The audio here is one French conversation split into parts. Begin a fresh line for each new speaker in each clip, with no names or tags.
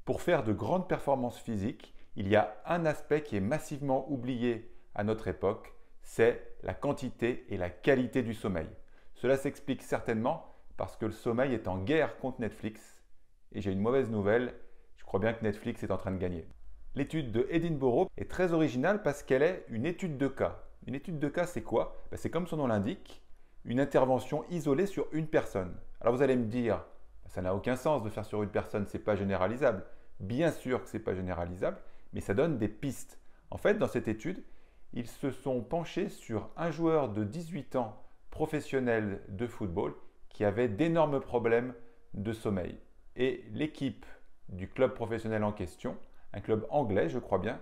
Pour faire de grandes performances physiques, il y a un aspect qui est massivement oublié à notre époque, c'est la quantité et la qualité du sommeil. Cela s'explique certainement parce que le sommeil est en guerre contre Netflix. Et j'ai une mauvaise nouvelle, je crois bien que Netflix est en train de gagner. L'étude de Edinburgh est très originale parce qu'elle est une étude de cas. Une étude de cas, c'est quoi? C'est comme son nom l'indique, une intervention isolée sur une personne. Alors vous allez me dire, ça n'a aucun sens de faire sur une personne, ce n'est pas généralisable. Bien sûr que ce n'est pas généralisable, mais ça donne des pistes. En fait, dans cette étude, ils se sont penchés sur un joueur de 18 ans professionnel de football qui avait d'énormes problèmes de sommeil. Et l'équipe du club professionnel en question, un club anglais je crois bien,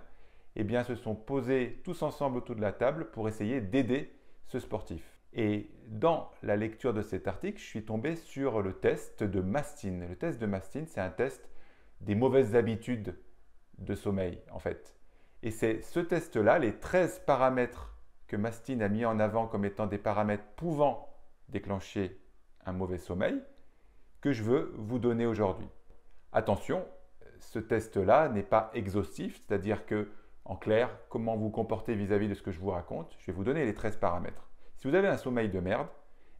eh bien se sont posés tous ensemble autour de la table pour essayer d'aider ce sportif. Et dans la lecture de cet article, je suis tombé sur le test de Mastin. Le test de Mastin, c'est un test des mauvaises habitudes de sommeil en fait. Et c'est ce test-là, les 13 paramètres que Mastin a mis en avant comme étant des paramètres pouvant déclencher un mauvais sommeil, que je veux vous donner aujourd'hui. Attention, ce test-là n'est pas exhaustif, c'est-à-dire que, en clair, comment vous comportez vis-à-vis de ce que je vous raconte, je vais vous donner les 13 paramètres. Si vous avez un sommeil de merde,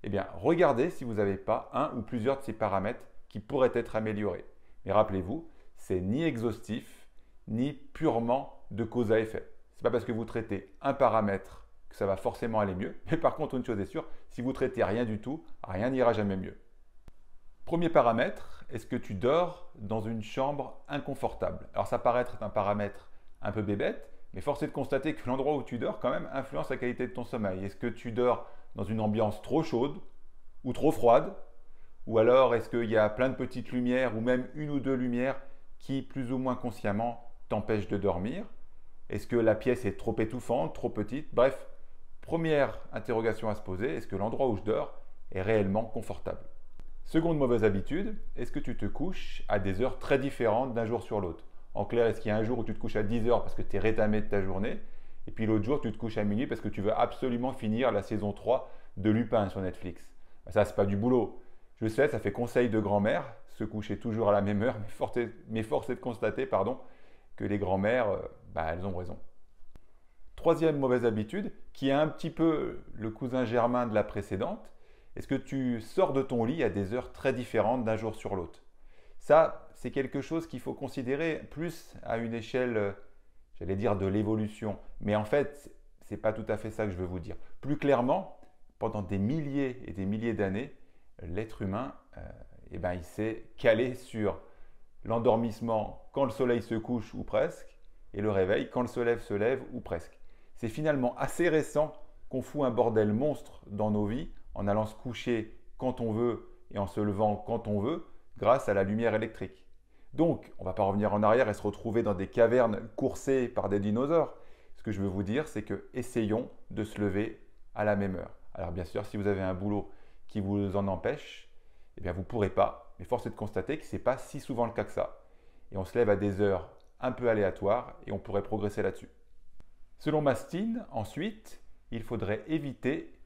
eh bien, regardez si vous n'avez pas un ou plusieurs de ces paramètres qui pourraient être améliorés. Mais rappelez-vous, c'est ni exhaustif, ni purement de cause à effet. Ce n'est pas parce que vous traitez un paramètre que ça va forcément aller mieux. Mais par contre, une chose est sûre, si vous traitez rien du tout, rien n'ira jamais mieux. Premier paramètre, est-ce que tu dors dans une chambre inconfortable? Alors ça paraît être un paramètre un peu bébête, mais force est de constater que l'endroit où tu dors quand même influence la qualité de ton sommeil. Est-ce que tu dors dans une ambiance trop chaude ou trop froide? Ou alors est-ce qu'il y a plein de petites lumières ou même une ou deux lumières qui plus ou moins consciemment t'empêchent de dormir? Est-ce que la pièce est trop étouffante, trop petite? Bref, première interrogation à se poser, est-ce que l'endroit où je dors est réellement confortable? Seconde mauvaise habitude, est-ce que tu te couches à des heures très différentes d'un jour sur l'autre? En clair, est-ce qu'il y a un jour où tu te couches à 10 heures parce que tu es rétamé de ta journée et puis l'autre jour tu te couches à minuit parce que tu veux absolument finir la saison 3 de Lupin sur Netflix? Ça, c'est pas du boulot. Je sais, ça fait conseil de grand-mère, se coucher toujours à la même heure, mais force est de constater que les grand-mères, elles ont raison. Troisième mauvaise habitude, qui est un petit peu le cousin germain de la précédente, est-ce que tu sors de ton lit à des heures très différentes d'un jour sur l'autre? Ça, c'est quelque chose qu'il faut considérer plus à une échelle, j'allais dire, de l'évolution. Mais en fait, ce n'est pas tout à fait ça que je veux vous dire. Plus clairement, pendant des milliers et des milliers d'années, l'être humain, il s'est calé sur l'endormissement quand le soleil se couche ou presque, et le réveil quand le soleil se lève ou presque. C'est finalement assez récent qu'on fout un bordel monstre dans nos vies en allant se coucher quand on veut et en se levant quand on veut grâce à la lumière électrique. Donc, on ne va pas revenir en arrière et se retrouver dans des cavernes coursées par des dinosaures. Ce que je veux vous dire, c'est que essayons de se lever à la même heure. Alors bien sûr, si vous avez un boulot qui vous en empêche, eh bien vous ne pourrez pas. Mais force est de constater que ce n'est pas si souvent le cas que ça. Et on se lève à des heures un peu aléatoires et on pourrait progresser là-dessus. Selon Mastin, ensuite, il faudrait éviter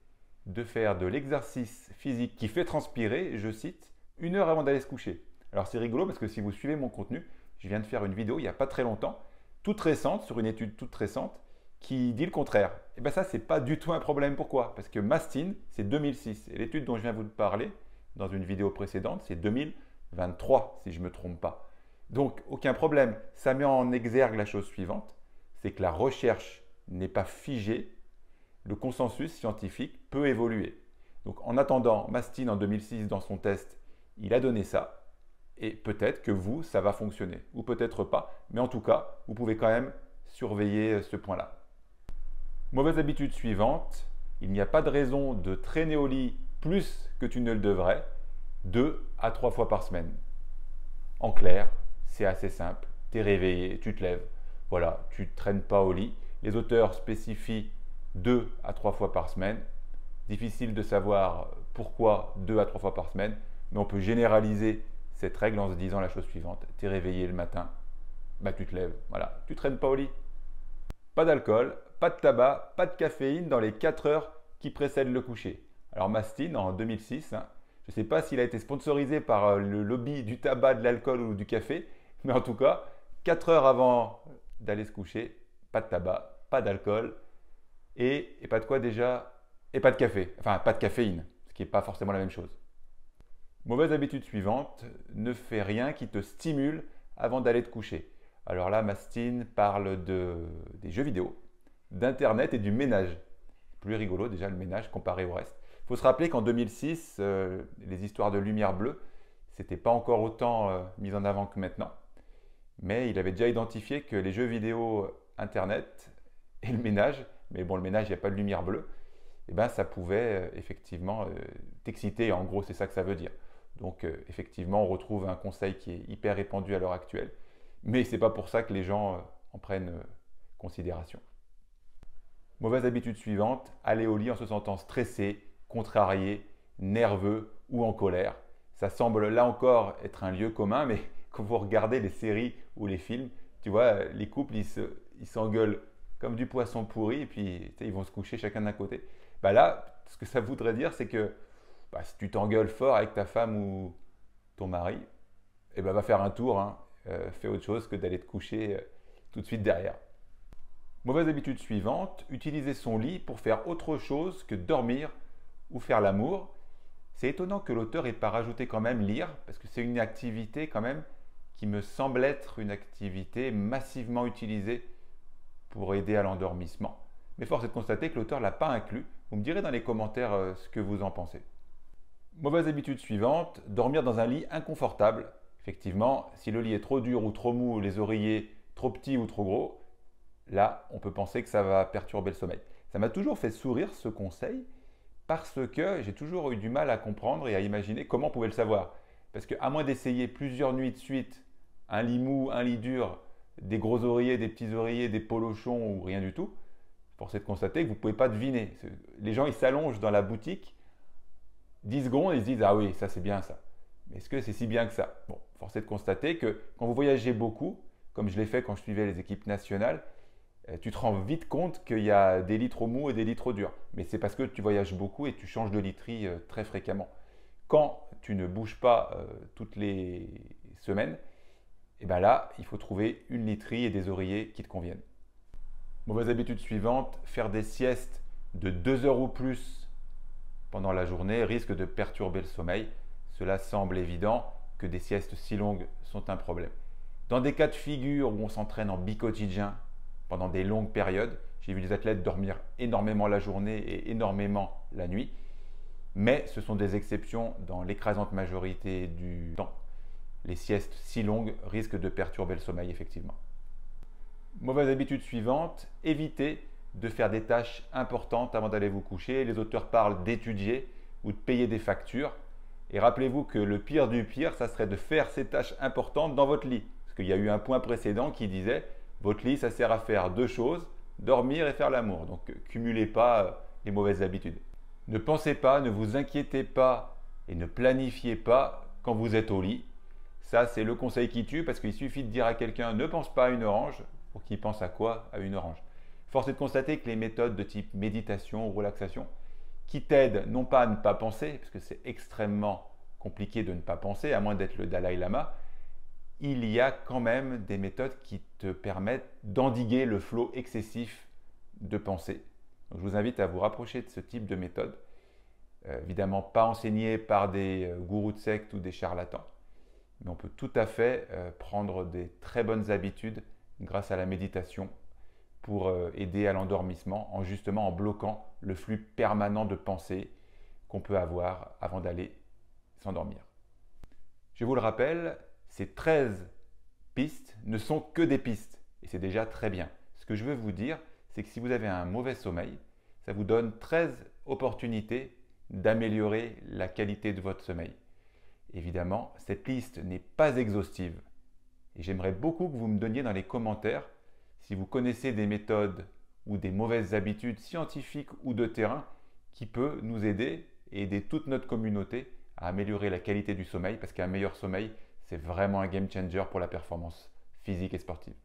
de faire de l'exercice physique qui fait transpirer, je cite, 1 heure avant d'aller se coucher. Alors c'est rigolo parce que si vous suivez mon contenu, je viens de faire une vidéo il n'y a pas très longtemps, toute récente, sur une étude toute récente, qui dit le contraire. Et bien ça, ce n'est pas du tout un problème. Pourquoi? Parce que Mastin, c'est 2006. Et l'étude dont je viens vous parler dans une vidéo précédente, c'est 2023, si je ne me trompe pas. Donc, aucun problème. Ça met en exergue la chose suivante, c'est que la recherche n'est pas figée. Le consensus scientifique peut évoluer. Donc, en attendant, Mastin, en 2006, dans son test, il a donné ça. Et peut-être que vous, ça va fonctionner. Ou peut-être pas. Mais en tout cas, vous pouvez quand même surveiller ce point-là. Mauvaise habitude suivante, il n'y a pas de raison de traîner au lit plus que tu ne le devrais, 2 à 3 fois par semaine. En clair, c'est assez simple. Tu es réveillé, tu te lèves. Voilà, tu ne traînes pas au lit. Les auteurs spécifient 2 à 3 fois par semaine. Difficile de savoir pourquoi 2 à 3 fois par semaine, mais on peut généraliser cette règle en se disant la chose suivante. Tu es réveillé le matin, tu te lèves. Voilà, tu ne traînes pas au lit. Pas d'alcool, pas de tabac, pas de caféine dans les 4 heures qui précèdent le coucher. Alors Mastin, en 2006, je ne sais pas s'il a été sponsorisé par le lobby du tabac, de l'alcool ou du café, Mais en tout cas, 4 heures avant d'aller se coucher, pas de tabac, pas d'alcool et pas de quoi déjà? Et pas de café, enfin pas de caféine, ce qui n'est pas forcément la même chose. Mauvaise habitude suivante, ne fais rien qui te stimule avant d'aller te coucher. Alors là, Mastine parle des jeux vidéo, d'Internet et du ménage. Plus rigolo déjà le ménage comparé au reste. Il faut se rappeler qu'en 2006, les histoires de lumière bleue, c'était pas encore autant mis en avant que maintenant. Mais il avait déjà identifié que les jeux vidéo, Internet et le ménage, mais bon, le ménage, il n'y a pas de lumière bleue, et ben, ça pouvait effectivement t'exciter. En gros, c'est ça que ça veut dire. Donc, effectivement, on retrouve un conseil qui est hyper répandu à l'heure actuelle, mais ce n'est pas pour ça que les gens en prennent considération. Mauvaise habitude suivante, aller au lit en se sentant stressé, contrarié, nerveux ou en colère. Ça semble là encore être un lieu commun, mais quand vous regardez les séries ou les films, tu vois, les couples, ils s'engueulent comme du poisson pourri et puis ils vont se coucher chacun d'un côté. Bah là, ce que ça voudrait dire, c'est que si tu t'engueules fort avec ta femme ou ton mari, eh ben, va faire un tour, hein. Fais autre chose que d'aller te coucher tout de suite derrière. Mauvaise habitude suivante, utiliser son lit pour faire autre chose que dormir ou faire l'amour. C'est étonnant que l'auteur ait pas rajouté quand même lire, parce que c'est une activité quand même qui me semble être une activité massivement utilisée pour aider à l'endormissement. Mais force est de constater que l'auteur ne l'a pas inclus. Vous me direz dans les commentaires ce que vous en pensez. Mauvaise habitude suivante, dormir dans un lit inconfortable. Effectivement, si le lit est trop dur ou trop mou, les oreillers trop petits ou trop gros, là, on peut penser que ça va perturber le sommeil. Ça m'a toujours fait sourire ce conseil parce que j'ai toujours eu du mal à comprendre et à imaginer comment on pouvait le savoir. Parce qu'à moins d'essayer plusieurs nuits de suite, un lit mou, un lit dur, des gros oreillers, des petits oreillers, des polochons ou rien du tout, force est de constater que vous ne pouvez pas deviner. Les gens, ils s'allongent dans la boutique 10 secondes et ils se disent « Ah oui, ça c'est bien ça ». Mais est-ce que c'est si bien que ça? Bon, force est de constater que quand vous voyagez beaucoup, comme je l'ai fait quand je suivais les équipes nationales, tu te rends vite compte qu'il y a des lits trop mous et des lits trop durs. Mais c'est parce que tu voyages beaucoup et tu changes de literie très fréquemment. Quand tu ne bouges pas toutes les semaines, et bien là, il faut trouver une literie et des oreillers qui te conviennent. Mauvaise habitude suivante, faire des siestes de 2 heures ou plus pendant la journée risque de perturber le sommeil. Cela semble évident que des siestes si longues sont un problème. Dans des cas de figure où on s'entraîne en bicotidien pendant des longues périodes, j'ai vu des athlètes dormir énormément la journée et énormément la nuit, mais ce sont des exceptions dans l'écrasante majorité du temps. Les siestes si longues risquent de perturber le sommeil effectivement. Mauvaise habitude suivante, évitez de faire des tâches importantes avant d'aller vous coucher. Les auteurs parlent d'étudier ou de payer des factures. Et rappelez-vous que le pire du pire, ça serait de faire ces tâches importantes dans votre lit. Parce qu'il y a eu un point précédent qui disait votre lit, ça sert à faire 2 choses, dormir et faire l'amour. Donc, cumulez pas les mauvaises habitudes. Ne pensez pas, ne vous inquiétez pas et ne planifiez pas quand vous êtes au lit. Ça, c'est le conseil qui tue parce qu'il suffit de dire à quelqu'un ne pense pas à une orange pour qu'il pense à quoi? À une orange. Force est de constater que les méthodes de type méditation ou relaxation qui t'aident non pas à ne pas penser, parce que c'est extrêmement compliqué de ne pas penser, à moins d'être le Dalai Lama, il y a quand même des méthodes qui te permettent d'endiguer le flot excessif de pensée. Donc, je vous invite à vous rapprocher de ce type de méthode. Évidemment, pas enseigné par des gourous de secte ou des charlatans, mais on peut tout à fait prendre des très bonnes habitudes grâce à la méditation pour aider à l'endormissement en bloquant le flux permanent de pensée qu'on peut avoir avant d'aller s'endormir. Je vous le rappelle, ces 13 pistes ne sont que des pistes et c'est déjà très bien. Ce que je veux vous dire, c'est que si vous avez un mauvais sommeil, ça vous donne 13 opportunités d'améliorer la qualité de votre sommeil. Évidemment, cette liste n'est pas exhaustive et j'aimerais beaucoup que vous me donniez dans les commentaires si vous connaissez des méthodes ou des mauvaises habitudes scientifiques ou de terrain qui peuvent nous aider et aider toute notre communauté à améliorer la qualité du sommeil parce qu'un meilleur sommeil, c'est vraiment un game changer pour la performance physique et sportive.